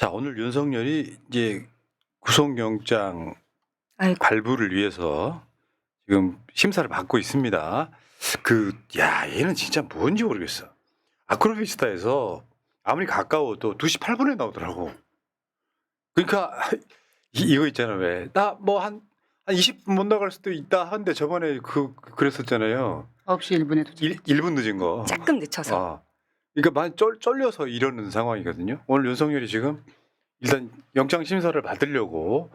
자, 오늘 윤석열이 이제 구속영장 아이고. 발부를 위해서 지금 심사를 받고 있습니다. 얘는 진짜 뭔지 모르겠어. 아크로비스타에서 아무리 가까워도 2시 8분에 나오더라고. 그러니까 이거 있잖아, 왜. 나 뭐 한 20분 못 나갈 수도 있다 하는데 저번에 그랬었잖아요. 9시 1분에 도착. 1분 늦은 거. 조금 늦춰서. 그러니까 많이 쫄려서 이러는 상황이거든요. 오늘 윤석열이 지금 일단 영장 심사를 받으려고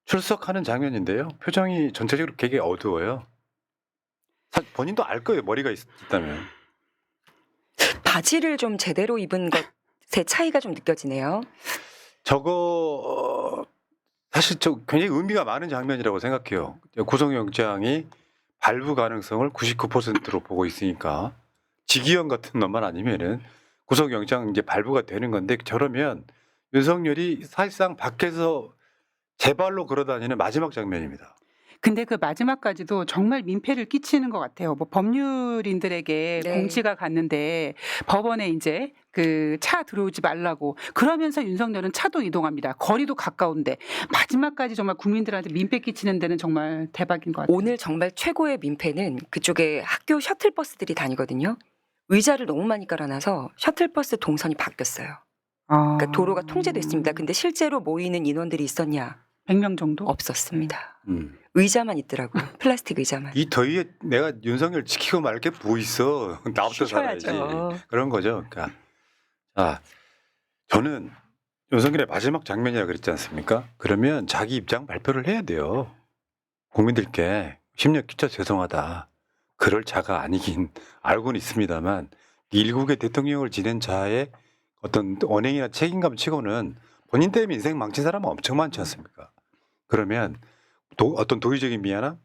출석하는 장면인데요. 표정이 전체적으로 되게 어두워요. 본인도 알 거예요. 머리가 있다면. 바지를 좀 제대로 입은 것의 차이가 좀 느껴지네요. 저거 사실 저 굉장히 의미가 많은 장면이라고 생각해요. 구속영장이 발부 가능성을 99%로 보고 있으니까 지기현 같은 놈만 아니면은 구속영장 이제 발부가 되는 건데, 저러면 윤석열이 사실상 밖에서 제발로 걸어다니는 마지막 장면입니다. 근데 그 마지막까지도 정말 민폐를 끼치는 것 같아요. 뭐 법률인들에게 네. 공지가 갔는데 법원에 이제 그 차 들어오지 말라고 그러면서 윤석열은 차도 이동합니다. 거리도 가까운데 마지막까지 정말 국민들한테 민폐 끼치는 데는 정말 대박인 것 같아요. 오늘 정말 최고의 민폐는 그쪽에 학교 셔틀버스들이 다니거든요. 의자를 너무 많이 깔아놔서 셔틀버스 동선이 바뀌었어요. 그러니까 도로가 통제됐습니다. 근데 실제로 모이는 인원들이 있었냐? 100명 정도? 없었습니다. 음. 의자만 있더라고요. 플라스틱 의자만. 이 더위에 내가 윤석열 지키고 말 게 뭐 있어. 나부터 살아야지. 쉬셔야죠. 그런 거죠. 그러니까 저는 윤석열의 마지막 장면이라 그랬지 않습니까? 그러면 자기 입장 발표를 해야 돼요. 국민들께 심력 끼쳐 죄송하다. 그럴 자가 아니긴 알고는 있습니다만, 일국의 대통령을 지낸 자의 어떤 언행이나 책임감 치고는 본인 때문에 인생 망친 사람은 엄청 많지 않습니까? 그러면 어떤 도의적인 미안함?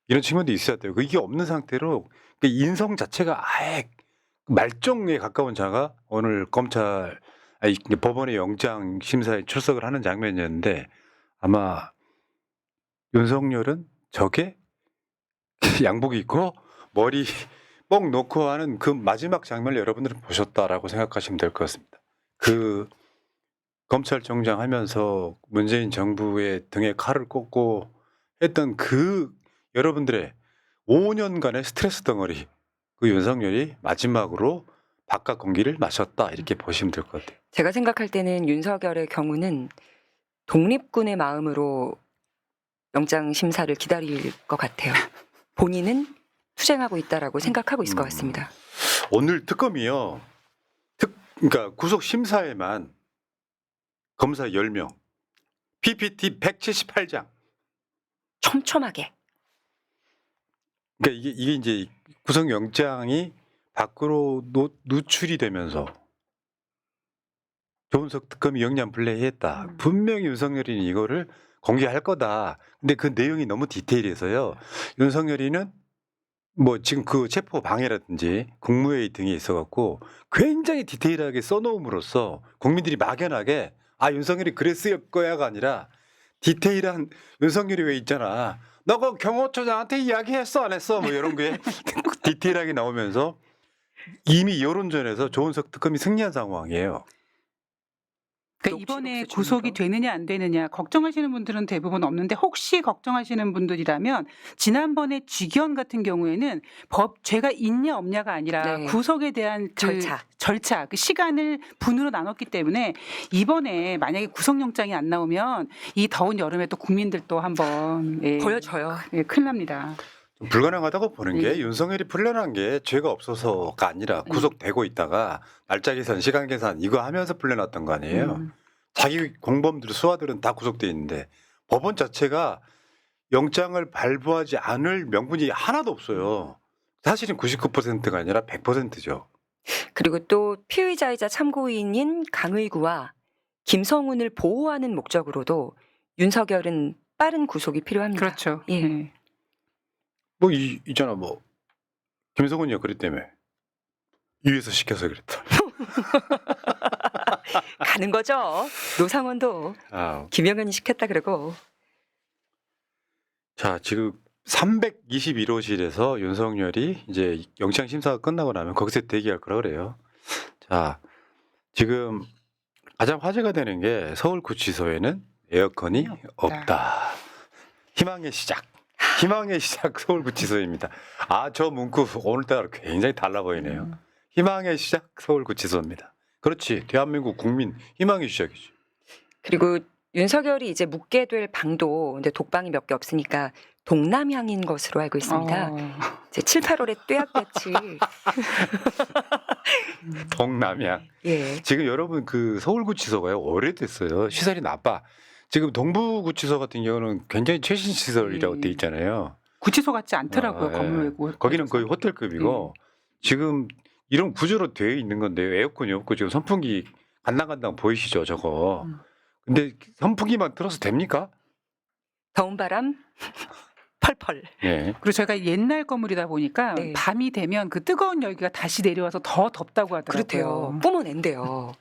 이런 측면도 있어야 돼요. 이게 없는 상태로 인성 자체가 아예 말종에 가까운 자가 오늘 법원의 영장 심사에 출석을 하는 장면이었는데, 아마 윤석열은 저게 양복 입고 머리 뽕 놓고 하는 그 마지막 장면을 여러분들은 보셨다라고 생각하시면 될 것 같습니다. 검찰총장 하면서 문재인 정부의 등에 칼을 꽂고 했던 여러분들의 5년간의 스트레스 덩어리, 그 윤석열이 마지막으로 바깥 공기를 마셨다, 이렇게 보시면 될 것 같아요. 제가 생각할 때는 윤석열의 경우는 독립군의 마음으로 영장 심사를 기다릴 것 같아요. 본인은 투쟁하고 있다라고 생각하고 있을 것 같습니다. 오늘 특검이요. 그러니까 구속 심사에만 검사 10명, PPT 178장. 촘촘하게. 그러니까 이게 이제 구속영장이 밖으로 누출이 되면서 조은석 특검이 영장 플레이했다. 분명히 윤석열이는 이거를 공개할 거다. 근데 그 내용이 너무 디테일해서요. 윤석열이는 뭐 지금 그 체포 방해라든지 국무회의 등이 있어갖고 굉장히 디테일하게 써놓음으로써 국민들이 막연하게 윤석열이 그랬을 거야가 아니라, 디테일한 윤석열이 왜 있잖아. 너 그 경호처장한테 이야기했어 안 했어? 뭐 이런 게 디테일하게 나오면서 이미 여론전에서 조은석 특검이 승리한 상황이에요. 그러니까 이번에 녹취록 구속이 수준으로. 되느냐 안 되느냐 걱정하시는 분들은 대부분 없는데, 혹시 걱정하시는 분들이라면 지난번에 지기현 같은 경우에는 죄가 있냐 없냐가 아니라 네. 구속에 대한 절차, 그 시간을 분으로 나눴기 때문에 이번에 만약에 구속영장이 안 나오면 이 더운 여름에 또 국민들 또 한번 보여줘요. 큰일 납니다. 좀 불가능하다고 보는 게, 네. 윤석열이 풀려난 게 죄가 없어서가 아니라 구속되고 있다가 날짜 계산, 시간 계산 이거 하면서 풀려났던 거 아니에요. 자기 공범들, 수하들은 다 구속돼 있는데 법원 자체가 영장을 발부하지 않을 명분이 하나도 없어요. 사실은 99%가 아니라 100%죠. 그리고 또 피의자이자 참고인인 강의구와 김성훈을 보호하는 목적으로도 윤석열은 빠른 구속이 필요합니다. 그렇죠. 예. 네. 뭐 있잖아, 뭐 김성훈이가 그랬다며. 위에서 시켜서 그랬다. 가는 거죠. 노상원도 김영현이 시켰다 그러고. 자, 지금 321호실에서 윤석열이 이제 영장 심사가 끝나고 나면 거기서 대기할 거라 그래요. 자, 지금 가장 화제가 되는 게 서울구치소에는 에어컨이 없다. 희망의 시작. 희망의 시작 서울구치소입니다. 아, 저 문구 오늘따라 굉장히 달라 보이네요. 희망의 시작 서울구치소입니다. 그렇지. 대한민국 국민 희망의 시작이지. 그리고 윤석열이 이제 묵게 될 방도 근데 독방이 몇 개 없으니까 동남향인 것으로 알고 있습니다. 이제 7, 8월에 뙤약볕이 동남향. 예. 지금 여러분 그 서울구치소가요 오래됐어요. 시설이 나빠. 지금 동부구치소 같은 경우는 굉장히 최신 시설이라고 돼 있잖아요. 구치소 같지 않더라고요. 예. 건물 외고. 거기는 거의 호텔급이고 지금 이런 구조로 되어 있는 건데요. 에어컨이 없고 지금 선풍기 간당간당 보이시죠, 저거. 근데 선풍기만 틀어서 됩니까? 더운 바람 펄펄. 예. 그리고 저희가 옛날 건물이다 보니까 네. 밤이 되면 그 뜨거운 열기가 다시 내려와서 더 덥다고 하더라고요. 그렇대요. 뿜어낸대요.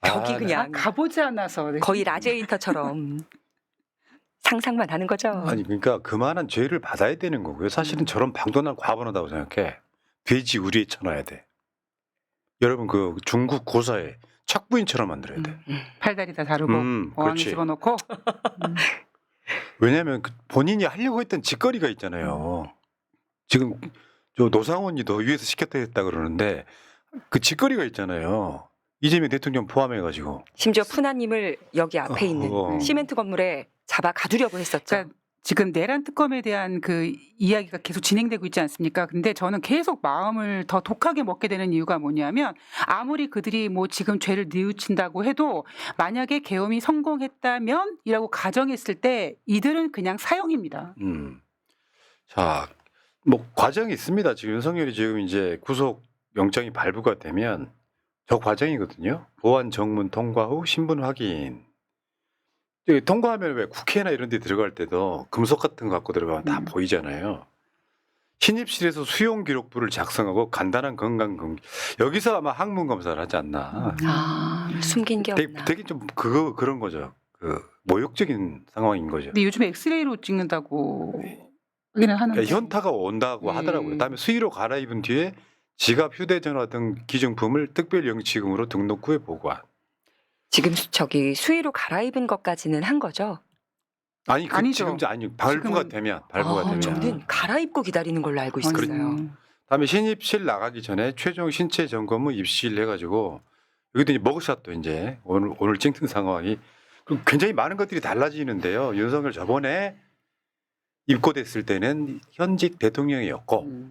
벽이 아, 그냥 가보지 않아서 거의 라제인터처럼 상상만 하는 거죠. 아니 그러니까 그만한 죄를 받아야 되는 거고요. 사실은 저런 방도 난 과분하다고 생각해. 돼지 우리에 쳐놔야 돼. 여러분 그 중국 고사에 착부인처럼 만들어야 돼. 팔다리 다 다르고 어항에 그렇지. 집어넣고 왜냐하면 그 본인이 하려고 했던 짓거리가 있잖아요. 지금 저 노상원이도 위에서 시켰다 했다 그러는데 그 짓거리가 있잖아요. 이재명 대통령 포함해가지고. 심지어 푸나님을 여기 앞에 있는 어. 시멘트 건물에 잡아 가두려고 했었죠. 그러니까 지금 내란 특검에 대한 그 이야기가 계속 진행되고 있지 않습니까? 근데 저는 계속 마음을 더 독하게 먹게 되는 이유가 뭐냐면 아무리 그들이 뭐 지금 죄를 뉘우친다고 해도 만약에 계엄이 성공했다면이라고 가정했을 때 이들은 그냥 사형입니다. 자, 뭐 과정이 있습니다. 지금 윤석열이 지금 이제 구속 영장이 발부가 되면 저 과정이거든요. 보안 정문 통과 후 신분 확인. 여기 통과하면 왜 국회나 이런 데 들어갈 때도 금속 같은 거 갖고 들어가면 다 보이잖아요. 신입실에서 수용 기록부를 작성하고 간단한 건강 검진. 여기서 아마 항문 검사를 하지 않나. 숨긴 게 없나. 되게 좀 그런 거죠. 그 모욕적인 상황인 거죠. 근데 요즘에 엑스레이로 찍는다고 하기는 하는데 그러니까 현타가 온다고 하더라고요. 그다음에 수의로 갈아입은 뒤에 지갑, 휴대전화 등 기증품을 특별영치금으로 등록 후에 보관. 지금 저기 수의로 갈아입은 것까지는 한 거죠. 아니 아니죠. 지금 아니 발부가 지금은- 되면 저는 갈아입고 기다리는 걸로 알고 아니, 있었어요. 다음에 신입실 나가기 전에 최종 신체 점검 후 입실 해가지고 여기도 이제 머그샷도 이제 오늘 찍는 상황이 그리고 굉장히 많은 것들이 달라지는데요. 윤석열 저번에 입고됐을 때는 현직 대통령이었고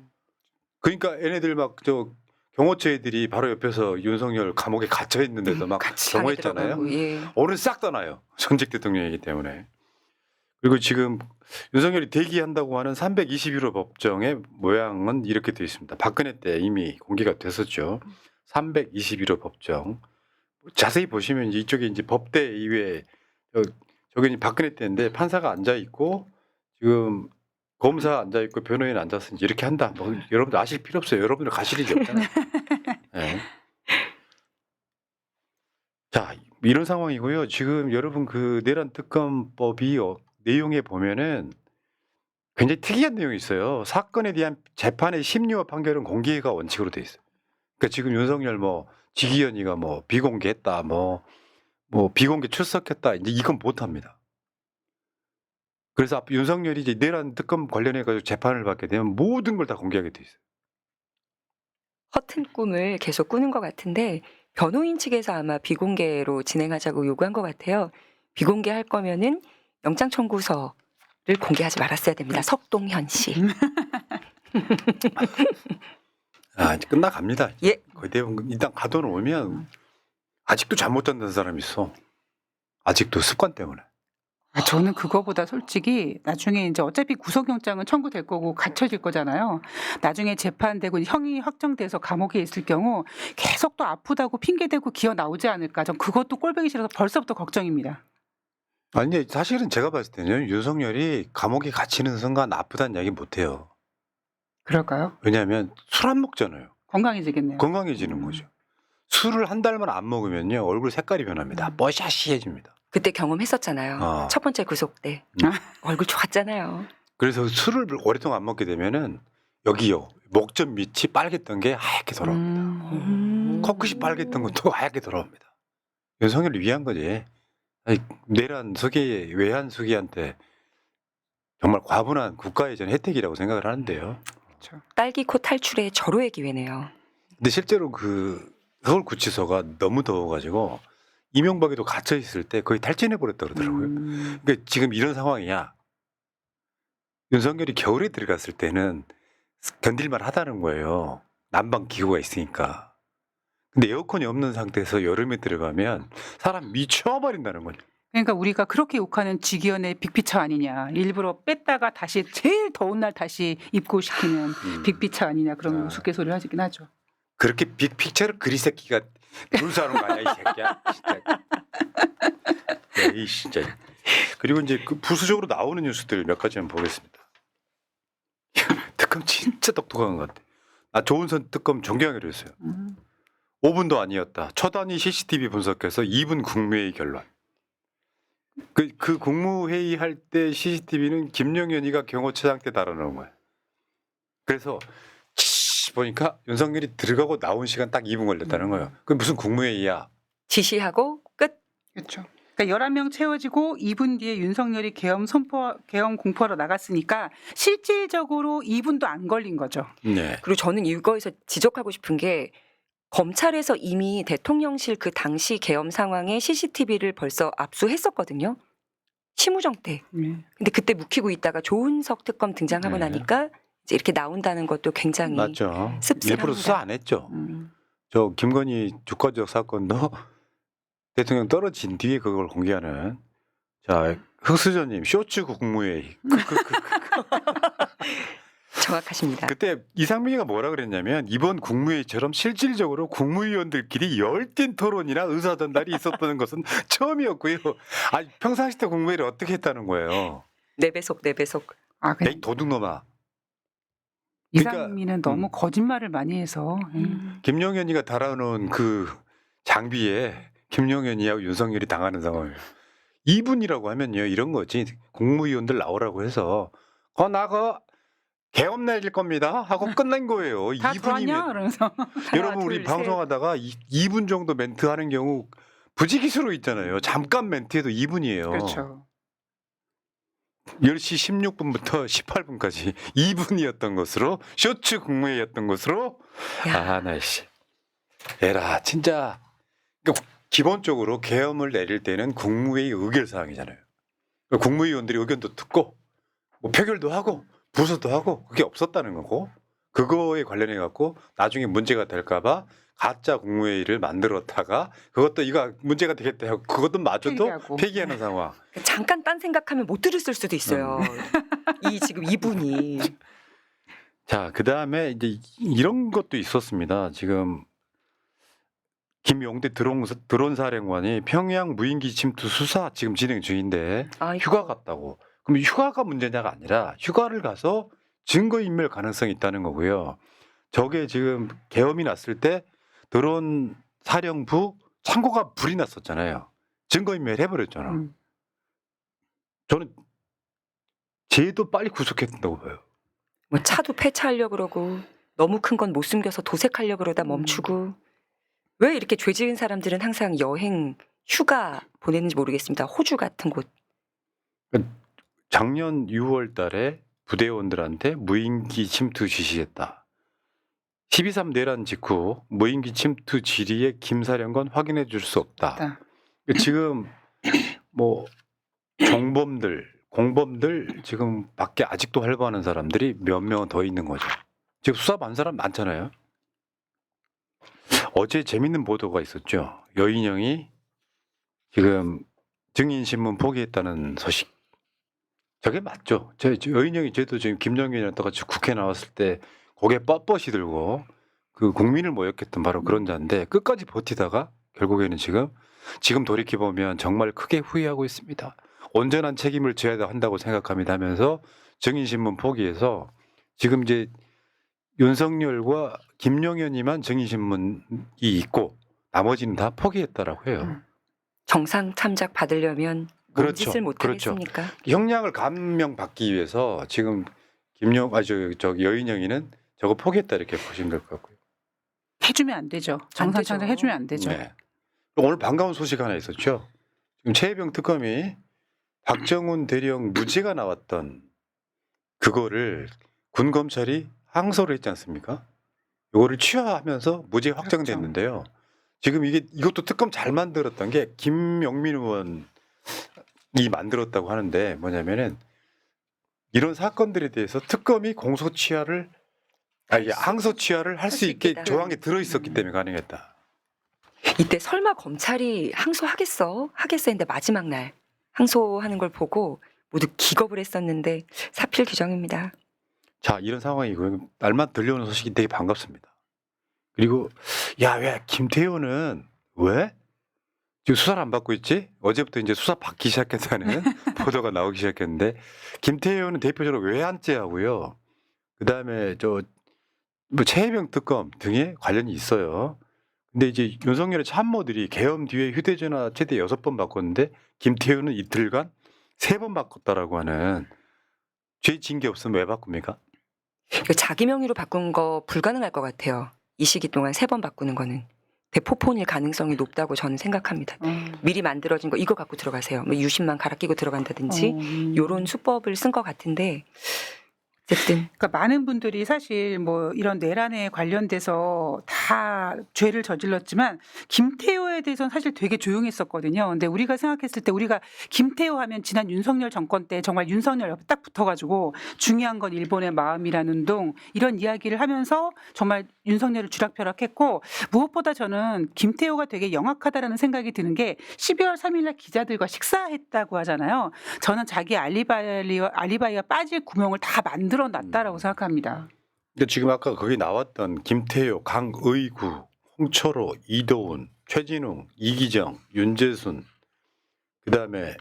그러니까 얘네들 막 저 경호처 애들이 바로 옆에서 윤석열 감옥에 갇혀 있는데도 막 같이 경호했잖아요. 들어가고, 예. 오늘 싹 떠나요. 전직 대통령이기 때문에. 그리고 지금 윤석열이 대기한다고 하는 321호 법정의 모양은 이렇게 되어 있습니다. 박근혜 때 이미 공개가 됐었죠. 321호 법정. 자세히 보시면 이쪽에 이제 법대 이외에 저기 박근혜 때인데 판사가 앉아 있고 지금 검사 앉아 있고 변호인 앉아서 이제 이렇게 한다. 뭐 여러분들 아실 필요 없어요. 여러분들 가실 일이 없잖아요. 네. 자, 이런 상황이고요. 지금 여러분 그 내란 특검법이 내용에 보면은 굉장히 특이한 내용이 있어요. 사건에 대한 재판의 심리와 판결은 공개가 원칙으로 돼 있어요. 그러니까 지금 윤석열 뭐 지기현이가 뭐 비공개했다, 뭐 비공개 출석했다, 이제 이건 못 합니다. 그래서 윤석열이 이제 내란 특검 관련해 가지고 재판을 받게 되면 모든 걸 다 공개하게 돼 있어요. 허튼 꿈을 계속 꾸는 것 같은데 변호인 측에서 아마 비공개로 진행하자고 요구한 것 같아요. 비공개할 거면은 영장 청구서를 공개하지 말았어야 됩니다. 석동현 씨. 아, 이제 끝나갑니다. 예. 거의 대부분 일단 가둬놓으면 아직도 잠 못 잔다는 사람이 있어. 아직도 습관 때문에. 저는 그거보다 솔직히 나중에 이제 어차피 구속영장은 청구될 거고 갇혀질 거잖아요. 나중에 재판되고 형이 확정돼서 감옥에 있을 경우 계속 또 아프다고 핑계대고 기어 나오지 않을까. 전 그것도 꼴보기 싫어서 벌써부터 걱정입니다. 아니 사실은 제가 봤을 때는 윤석열이 감옥에 갇히는 순간 아프다는 이야기 못 해요. 그럴까요? 왜냐하면 술 안 먹잖아요. 건강해지겠네요. 건강해지는 거죠. 술을 한 달만 안 먹으면요 얼굴 색깔이 변합니다. 뽀샤시해집니다. 그때 경험했었잖아요. 첫 번째 구속 때. 얼굴 좋았잖아요. 그래서 술을 오랫동안 안 먹게 되면은 여기요 목젖 밑이 빨갰던 게 하얗게 돌아옵니다. 코끝이 빨갰던 것도 하얗게 돌아옵니다. 윤석열을 위한 거지. 아니, 내란 수기 외환 수기한테 정말 과분한 국가예전 혜택이라고 생각을 하는데요. 그렇죠. 딸기코 탈출의 절호의 기회네요. 근데 실제로 그 서울구치소가 너무 더워가지고 이명박이도 갇혀 있을 때 거의 탈진해 버렸다 그러더라고요. 그러니까 지금 이런 상황이야. 윤석열이 겨울에 들어갔을 때는 견딜만 하다는 거예요. 난방 기구가 있으니까. 근데 에어컨이 없는 상태에서 여름에 들어가면 사람 미쳐버린다는 거죠. 그러니까 우리가 그렇게 욕하는 직위원의 빅피처 아니냐. 일부러 뺐다가 다시 제일 더운 날 다시 입고시키는 빅피처 아니냐. 그런 아. 우스갯소리를 하긴 하죠. 그렇게 빅픽처를 그리 새끼가 불사하는 거 아니야 이 새끼야. 진짜. 이 진짜. 그리고 이제 그 부수적으로 나오는 뉴스들 몇 가지만 보겠습니다. 특검 진짜 똑똑한 것 같아. 나 조은선 특검 존경하기로 했어요. 5분도 아니었다. 초단위 CCTV 분석해서 2분 국무회의 결론. 그 국무회의 할 때 CCTV는 김영현이가 경호처장 때 달아놓은 거야. 그래서 보니까 윤석열이 들어가고 나온 시간 딱 2분 걸렸다는 거예요. 그 무슨 국무회의야? 지시하고 끝. 그렇죠. 그러니까 11명 채워지고 2분 뒤에 윤석열이 계엄 공포하러 나갔으니까 실질적으로 2분도 안 걸린 거죠. 네. 그리고 저는 이거에서 지적하고 싶은 게 검찰에서 이미 대통령실 그 당시 계엄 상황에 CCTV를 벌써 압수했었거든요. 심우정 때. 근데 그때 묵히고 있다가 조은석 특검 등장하고 네. 나니까 이제 이렇게 나온다는 것도 굉장히 맞죠. 씁쓸합니다. 일부러 수사 안 했죠. 저 김건희 주가조작 사건도 대통령 떨어진 뒤에 그걸 공개하는. 자, 흑수저님 쇼츠 국무회의. 정확하십니다. 그때 이상민이가 뭐라 그랬냐면 이번 국무회의처럼 실질적으로 국무위원들끼리 열띤 토론이나 의사전달이 있었다는 것은 처음이었고요. 아니 평상시 때 국무회의를 어떻게 했다는 거예요. 4배속 4배속. 아, 내 도둑놈아. 이상민은 그러니까, 너무 거짓말을 많이 해서. 김용현이가 달아놓은 그 장비에 김용현이하고 윤석열이 당하는 상황이에요. 2분이라고 하면요 이런 거지. 국무위원들 나오라고 해서 나가 계엄 내릴 겁니다 하고 끝난 거예요. 다 들어왔냐? 2분이면 그러면서. 여러분 둘, 우리 셋. 방송하다가 2분 정도 멘트 하는 경우 부지기수로 있잖아요. 잠깐 멘트해도 2분이에요. 그렇죠. 10시 16분부터 18분까지 2분이었던 것으로 쇼츠 국무회의였던 것으로 야. 날씨 에라 진짜. 그러니까 기본적으로 계엄을 내릴 때는 국무회의 의결 사항이잖아요. 국무위원들이 의견도 듣고 뭐 표결도 하고 부서도 하고 그게 없었다는 거고 그거에 관련해 갖고 나중에 문제가 될까봐 가짜 국무회의를 만들었다가 그것도 이거 문제가 되겠다 하고 그것도 마저도 폐기하고. 폐기하는 상황. 잠깐 딴 생각하면 못 들었을 수도 있어요. 이 지금 이분이. 자, 그다음에 이제 이런 것도 있었습니다. 지금 김용대 드론 사령관이 평양 무인기 침투 수사 지금 진행 중인데 아이고. 휴가 갔다고. 그럼 휴가가 문제냐가 아니라 휴가를 가서 증거인멸 가능성이 있다는 거고요. 저게 지금 계엄이 났을 때 드론 사령부 창고가 불이 났었잖아요. 증거인멸 해버렸잖아. 저는 쟤도 빨리 구속했다고 봐요. 뭐 차도 폐차하려고 그러고 너무 큰 건 못 숨겨서 도색하려고 그러다 멈추고 왜 이렇게 죄 지은 사람들은 항상 여행 휴가 보내는지 모르겠습니다. 호주 같은 곳. 작년 6월 달에 부대원들한테 무인기 침투 지시했다. 12.3 내란 직후 무인기 침투 지리에 김 사령관 확인해 줄 수 없다. 지금 뭐 공범들 지금 밖에 아직도 활보하는 사람들이 몇 명 더 있는 거죠. 지금 수사 받은 사람 많잖아요. 어제 재밌는 보도가 있었죠. 여인영이 지금 증인신문 포기했다는 소식. 저게 맞죠. 여인영이 쟤도 지금 김정일이랑 똑같이 국회 나왔을 때 고개 뻣뻣이 들고 그 국민을 모욕했던 바로 그런 자인데 끝까지 버티다가 결국에는 지금 돌이켜보면 정말 크게 후회하고 있습니다. 온전한 책임을 져야 한다고 생각합니다 하면서 증인신문 포기해서 지금 이제 윤석열과 김용현이만 증인신문이 있고 나머지는 다 포기했다라고 해요. 정상 참작 받으려면 뭔 그렇죠. 짓을 못 그렇죠. 하겠습니까? 형량을 감명받기 위해서 지금 여인영이는 저거 포기했다 이렇게 보시면 될 것 같고요. 해주면 안 되죠. 정상 되죠. 창작 해주면 안 되죠. 네. 오늘 반가운 소식 하나 있었죠. 지금 최혜병 특검이 박정훈 대령 무죄가 나왔던 그거를 군 검찰이 항소를 했지 않습니까? 이거를 취하하면서 무죄 확정됐는데요. 지금 이것도 특검 잘 만들었던 게 김영민 의원이 만들었다고 하는데 뭐냐면은 이런 사건들에 대해서 특검이 공소 취하를 항소 취하를 할 수 있게 있겠다. 조항이 들어 있었기 때문에 가능했다. 이때 설마 검찰이 항소하겠어? 하겠어 했는데 마지막 날 항소하는 걸 보고 모두 기겁을 했었는데 사필 규정입니다. 자, 이런 상황이고 날마다 들려오는 소식이 되게 반갑습니다. 그리고 왜 김태효는 왜 지금 수사를 안 받고 있지? 어제부터 이제 수사 받기 시작했다는 보도가 나오기 시작했는데 김태효는 대표적으로 외환죄하고요. 그다음에 뭐 최혜병 특검 등에 관련이 있어요. 근데 이제 윤석열의 참모들이 계엄 뒤에 휴대전화 최대 6번 바꿨는데 김태효는 이틀간 3번 바꿨다라고 하는 죄 징계 없으면 왜 바꿉니까? 이거 자기 명의로 바꾼 거 불가능할 것 같아요. 이 시기 동안 3번 바꾸는 거는 대포폰일 가능성이 높다고 저는 생각합니다. 미리 만들어진 거 이거 갖고 들어가세요. 뭐 유심만 갈아 끼고 들어간다든지 요런 수법을 쓴 것 같은데 어쨌든 그러니까 많은 분들이 사실 뭐 이런 내란에 관련돼서 다 죄를 저질렀지만 김태효에 대해서는 사실 되게 조용했었거든요. 근데 우리가 생각했을 때 우리가 김태효 하면 지난 윤석열 정권 때 정말 윤석열 옆에 딱 붙어가지고 중요한 건 일본의 마음이라는 둥 이런 이야기를 하면서 정말 윤석열을 쥐락펴락했고 무엇보다 저는 김태효가 되게 영악하다라는 생각이 드는 게 12월 3일날 기자들과 식사했다고 하잖아요. 저는 자기 알리바이가 빠질 구멍을 다 만들어놨다라고 생각합니다. 근데 지금 아까 거기 나왔던 김태효, 강의구, 홍철호, 이도훈, 최진웅, 이기정, 윤재순, 그다음에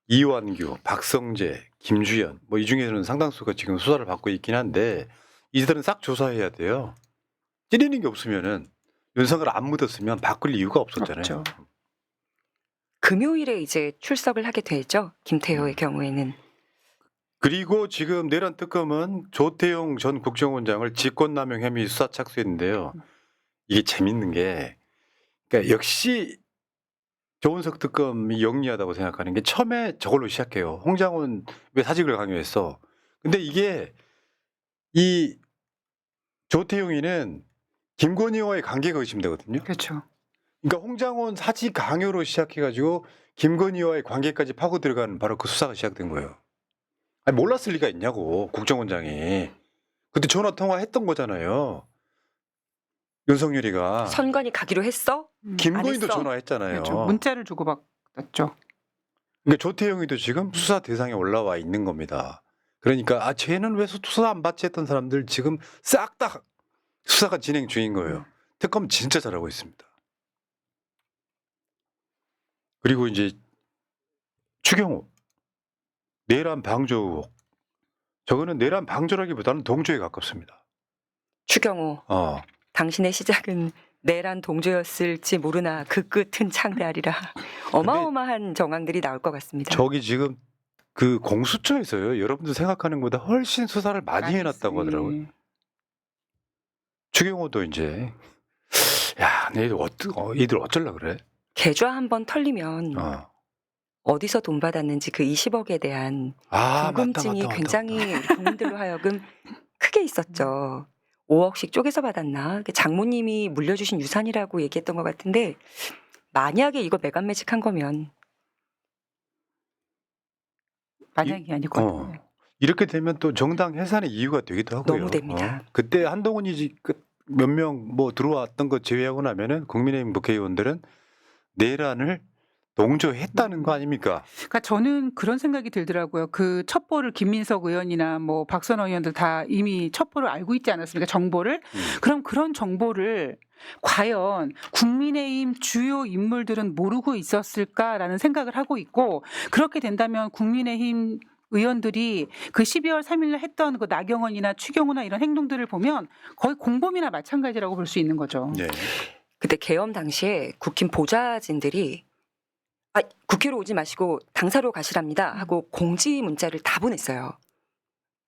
이완규, 박성재, 김주연 뭐 이 중에서는 상당수가 지금 수사를 받고 있긴 한데 이들은 싹 조사해야 돼요. 찌르는 게 없으면은 윤석열 안 묻었으면 바꿀 이유가 없었잖아요. 없죠. 금요일에 이제 출석을 하게 되죠. 김태효의 경우에는. 그리고 지금 내란 특검은 조태용 전 국정원장을 직권남용 혐의 수사 착수했는데요. 이게 재밌는 게 그러니까 역시 조은석 특검이 영리하다고 생각하는 게 처음에 저걸로 시작해요. 홍장원 왜 사직을 강요했어. 근데 이게 이 조태용이는 김건희와의 관계가 의심되거든요. 그렇죠. 그러니까 홍장원 사직 강요로 시작해가지고 김건희와의 관계까지 파고 들어가는 바로 그 수사가 시작된 거예요. 아니, 몰랐을 리가 있냐고 국정원장이. 그때 전화 통화했던 거잖아요. 윤석열이가 선관위 가기로 했어? 김건희도 안 했어. 전화했잖아요. 그렇죠. 문자를 주고받았죠. 그러니까 조태용이도 지금 수사 대상에 올라와 있는 겁니다. 그러니까 쟤는 왜 수사 안 받지 했던 사람들 지금 싹 다 수사가 진행 중인 거예요. 특검 진짜 잘하고 있습니다. 그리고 이제 추경호 내란 방조 의혹. 저거는 내란 방조라기보다는 동조에 가깝습니다. 추경호. 당신의 시작은 내란 동조였을지 모르나 그 끝은 창대하리라. 어마어마한 정황들이 나올 것 같습니다. 저기 지금 그 공수처에서요. 여러분들 생각하는 것보다 훨씬 수사를 많이 해놨다고 하더라고요. 추경호도 이제 얘들 어쩔라 그래? 계좌 한번 털리면 어디서 돈 받았는지 그 20억에 대한 궁금증이 맞다. 굉장히 국민들로 하여금 크게 있었죠. 5억씩 쪼개서 받았나? 장모님이 물려주신 유산이라고 얘기했던 것 같은데 만약에 이거 매간매직한 거면 만약이 아니고 이렇게 되면 또 정당 해산의 이유가 되기도 하고요. 너무 됩니다. 그때 한동훈이 몇 명 뭐 들어왔던 거 제외하고 나면은 국민의힘 국회의원들은 내란을 동조했다는 거 아닙니까? 그러니까 저는 그런 생각이 들더라고요. 그 첩보를 김민석 의원이나 뭐 박선호 의원들 다 이미 첩보를 알고 있지 않았습니까? 정보를. 그럼 그런 정보를 과연 국민의힘 주요 인물들은 모르고 있었을까라는 생각을 하고 있고 그렇게 된다면 국민의힘 의원들이 그 12월 3일날 했던 그 나경원이나 추경호나 이런 행동들을 보면 거의 공범이나 마찬가지라고 볼 수 있는 거죠. 네. 그때 계엄 당시에 국힘 보좌진들이 국회로 오지 마시고 당사로 가시랍니다 하고 공지 문자를 다 보냈어요.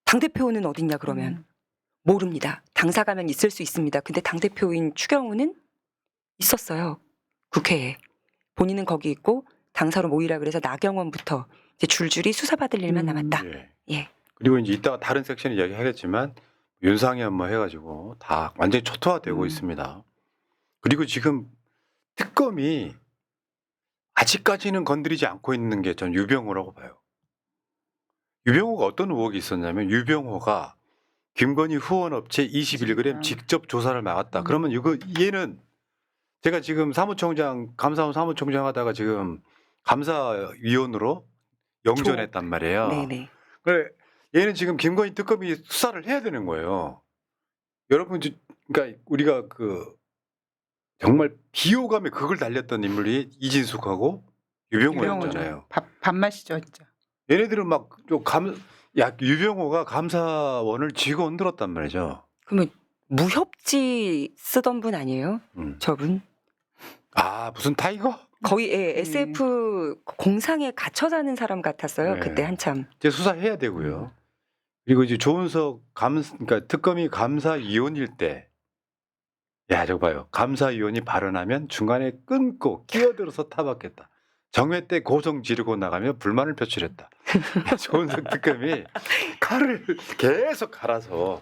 당대표는 어딨냐 그러면 모릅니다. 당사 가면 있을 수 있습니다. 근데 당대표인 추경호는 있었어요. 국회에. 본인은 거기 있고 당사로 모이라 그래서 나경원부터 이제 줄줄이 수사받을 일만 남았다. 예. 예. 그리고 이제 이따가 다른 섹션 이야기 하겠지만 윤상현 뭐 해가지고 다 완전히 초토화되고 있습니다. 그리고 지금 특검이 아직까지는 건드리지 않고 있는 게 전 유병호라고 봐요. 유병호가 어떤 의혹이 있었냐면 유병호가 김건희 후원업체 21g 직접 조사를 막았다. 그러면 이거 얘는 제가 지금 감사원 사무총장 하다가 지금 감사위원으로 영전했단 말이에요. 네네. 그래 얘는 지금 김건희 특검이 수사를 해야 되는 거예요. 여러분 그러니까 우리가 그 정말 비호감에 극을 달렸던 인물이 이진숙하고 유병호였잖아요. 밥맛이죠, 진짜. 얘네들은 유병호가 감사원을 쥐고 흔들었단 말이죠. 그러면 무협지 쓰던 분 아니에요? 저분? 아 무슨 타이거? 거의 SF 공상에 gat혀 사는 사람 같았어요. 네. 그때 한참. 이제 수사해야 되고요. 그리고 이제 조은석 그러니까 특검이 감사위원일 때, 야 저거 봐요. 감사위원이 발언하면 중간에 끊고 끼어들어서 타박했다. 정회 때 고성 지르고 나가며 불만을 표출했다. 조은석 특검이 칼을 계속 갈아서.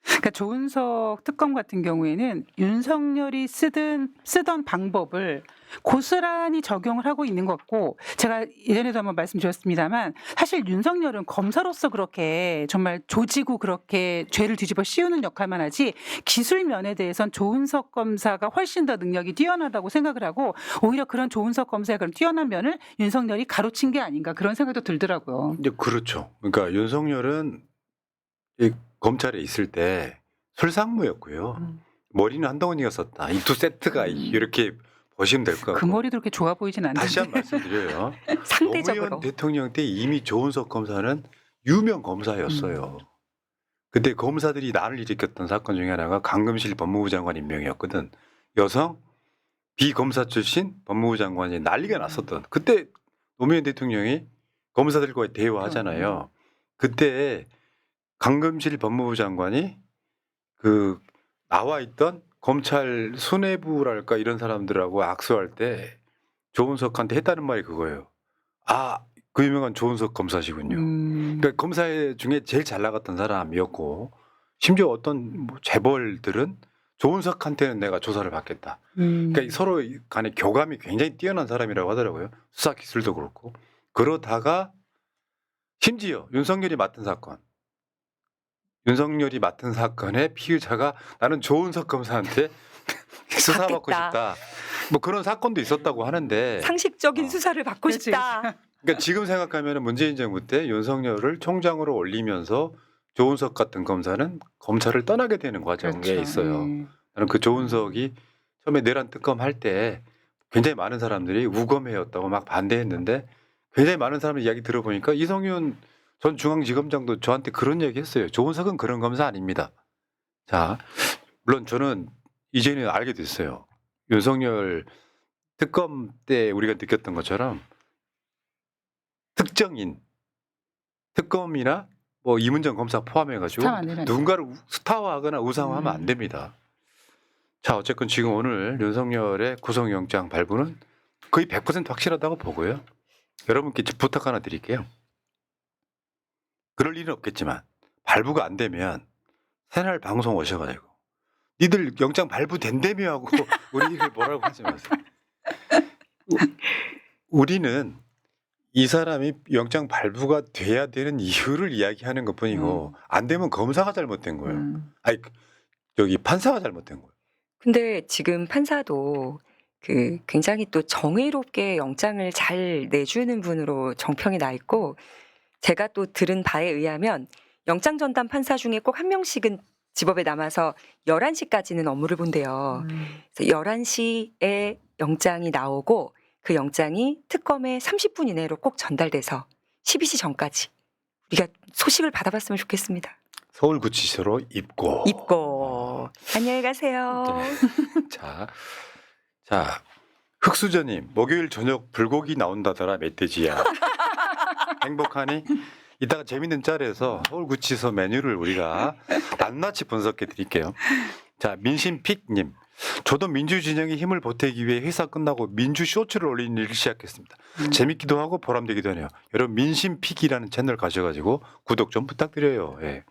그러니까 조은석 특검 같은 경우에는 윤석열이 쓰던 방법을 고스란히 적용을 하고 있는 것 같고, 제가 예전에도 한번 말씀드렸습니다만 사실 윤석열은 검사로서 그렇게 정말 조지고 그렇게 죄를 뒤집어 씌우는 역할만 하지 기술 면에 대해서는 조은석 검사가 훨씬 더 능력이 뛰어나다고 생각을 하고, 오히려 그런 조은석 검사의 그런 뛰어난 면을 윤석열이 가로챈 게 아닌가 그런 생각도 들더라고요. 이제 그렇죠. 그러니까 윤석열은 이 검찰에 있을 때 술상무였고요. 머리는 한동훈이었었다. 이 두 세트가 이렇게 보시면 될 것 같고. 그 머리도 그렇게 좋아 보이진 않는데. 다시 한 번 말씀드려요. 상대적으로. 노무현 대통령 때 이미 조은석 검사는 유명 검사였어요. 그때 검사들이 난을 일으켰던 사건 중에 하나가 강금실 법무부 장관 임명이었거든. 여성 비검사 출신 법무부 장관이 난리가 났었던. 그때 노무현 대통령이 검사들과의 대화하잖아요. 그때 강금실 법무부 장관이 그 나와 있던 검찰 수뇌부랄까 이런 사람들하고 악수할 때 조은석한테 했다는 말이 그거예요. 아, 그 유명한 조은석 검사시군요. 그러니까 검사 중에 제일 잘 나갔던 사람이었고, 심지어 어떤 뭐 재벌들은 조은석한테는 내가 조사를 받겠다. 그러니까 서로 간의 교감이 굉장히 뛰어난 사람이라고 하더라고요. 수사 기술도 그렇고. 그러다가 심지어 윤석열이 맡은 사건의 피의자가 나는 조은석 검사한테 수사받고 받겠다. 싶다. 뭐 그런 사건도 있었다고 하는데. 상식적인 수사를 받고 그렇지. 싶다. 그러니까 지금 생각하면 문재인 정부 때 윤석열을 총장으로 올리면서 조은석 같은 검사는 검찰을 떠나게 되는 과정에 그렇죠. 있어요. 나는 그 조은석이 처음에 내란 특검 할 때 굉장히 많은 사람들이 우검해였다고 막 반대했는데, 굉장히 많은 사람들 이야기 들어보니까 이성윤 전 중앙지검장도 저한테 그런 얘기 했어요. 조은석은 그런 검사 아닙니다. 자, 물론 저는 이제는 알게 됐어요. 윤석열 특검 때 우리가 느꼈던 것처럼 특정인, 특검이나 뭐 이문정 검사 포함해가지고 스타화 안 되라니까. 누군가를 스타화하거나 우상화하면 안 됩니다. 자, 어쨌건 지금 오늘 윤석열의 구속영장 발부는 거의 100% 확실하다고 보고요. 여러분께 부탁 하나 드릴게요. 그럴 일은 없겠지만 발부가 안 되면 새날 방송 오셔가지고 니들 영장 발부된다며 하고 우리를 뭐라고 하지 마세요. 우리는 이 사람이 영장 발부가 돼야 되는 이유를 이야기하는 것뿐이고 안 되면 검사가 잘못된 거예요. 아니 저기 판사가 잘못된 거예요. 근데 지금 판사도 그 굉장히 또 정의롭게 영장을 잘 내주는 분으로 정평이 나 있고, 제가 또 들은 바에 의하면 영장 전담 판사 중에 꼭 한 명씩은 집업에 남아서 11시까지는 업무를 본대요. 그래서 11시에 영장이 나오고 그 영장이 특검에 30분 이내로 꼭 전달돼서 12시 전까지 우리가 소식을 받아봤으면 좋겠습니다. 서울구치소로 입고. 안녕히 가세요. 자, 흑수저님 목요일 저녁 불고기 나온다더라 멧돼지야. 행복하니? 이따가 재밌는 짤에서 서울구치소 메뉴를 우리가 낱낱이 분석해 드릴게요. 자, 민심픽님 저도 민주 진영에 힘을 보태기 위해 회사 끝나고 민주 쇼츠를 올리는 일을 시작했습니다. 재밌기도 하고 보람되기도 하네요. 여러분 민심픽이라는 채널 가셔가지고 구독 좀 부탁드려요. 예.